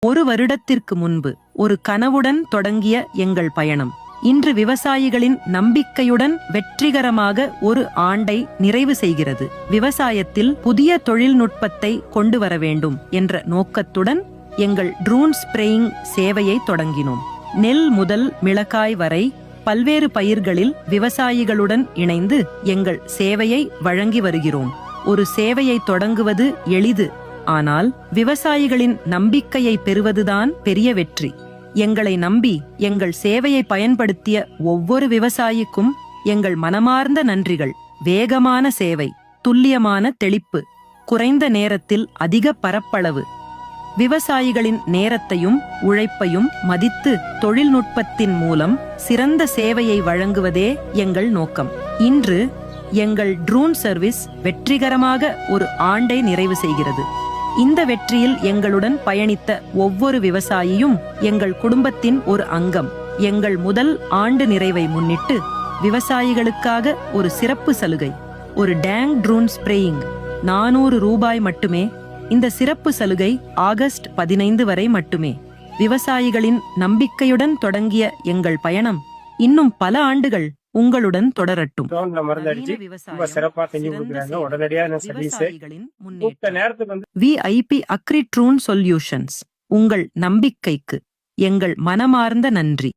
ஒரு வருடத்திற்கு முன்பு ஒரு கனவுடன் தொடங்கிய எங்கள் பயணம் இன்று விவசாயிகளின் நம்பிக்கையுடன் வெற்றிகரமாக ஒரு ஆண்டை நிறைவு செய்கிறது. விவசாயத்தில் புதிய தொழில்நுட்பத்தை கொண்டு வர வேண்டும் என்ற நோக்கத்துடன் எங்கள் ட்ரோன் ஸ்ப்ரேயிங் சேவையை தொடங்கினோம். நெல் முதல் மிளகாய் வரை பல்வேறு பயிர்களில் விவசாயிகளுடன் இணைந்து எங்கள் சேவையை வழங்கி வருகிறோம். ஒரு சேவையை தொடங்குவது எளிது, ஆனால் விவசாயிகளின் நம்பிக்கையை பெறுவதுதான் பெரிய வெற்றி. எங்களை நம்பி எங்கள் சேவையை பயன்படுத்திய ஒவ்வொரு விவசாயிக்கும் எங்கள் மனமார்ந்த நன்றிகள். வேகமான சேவை, துல்லியமான தெளிப்பு, குறைந்த நேரத்தில் அதிக பரப்பளவு. விவசாயிகளின் நேரத்தையும் உழைப்பையும் மதித்து தொழில்நுட்பத்தின் மூலம் சிறந்த சேவையை வழங்குவதே எங்கள் நோக்கம். இன்று எங்கள் ட்ரோன் சர்வீஸ் வெற்றிகரமாக ஒரு ஆண்டை நிறைவு செய்கிறது. இந்த வெற்றியில் எங்களுடன் பயணித்த ஒவ்வொரு விவசாயியும் எங்கள் குடும்பத்தின் ஒரு அங்கம். எங்கள் முதல் ஆண்டு நிறைவை முன்னிட்டு விவசாயிகளுக்காக ஒரு சிறப்பு சலுகை, ஒரு டேங் ட்ரோன் ஸ்ப்ரேயிங் ₹400 மட்டுமே. இந்த சிறப்பு சலுகை ஆகஸ்ட் 15 வரை மட்டுமே. விவசாயிகளின் நம்பிக்கையுடன் தொடங்கிய எங்கள் பயணம் இன்னும் பல ஆண்டுகள் உங்களுடன் தொடரட்டும். VIP அக்ரி ட்ரோன் சொல்யூஷன்ஸ், உங்கள் நம்பிக்கைக்கு எங்கள் மனமார்ந்த நன்றி.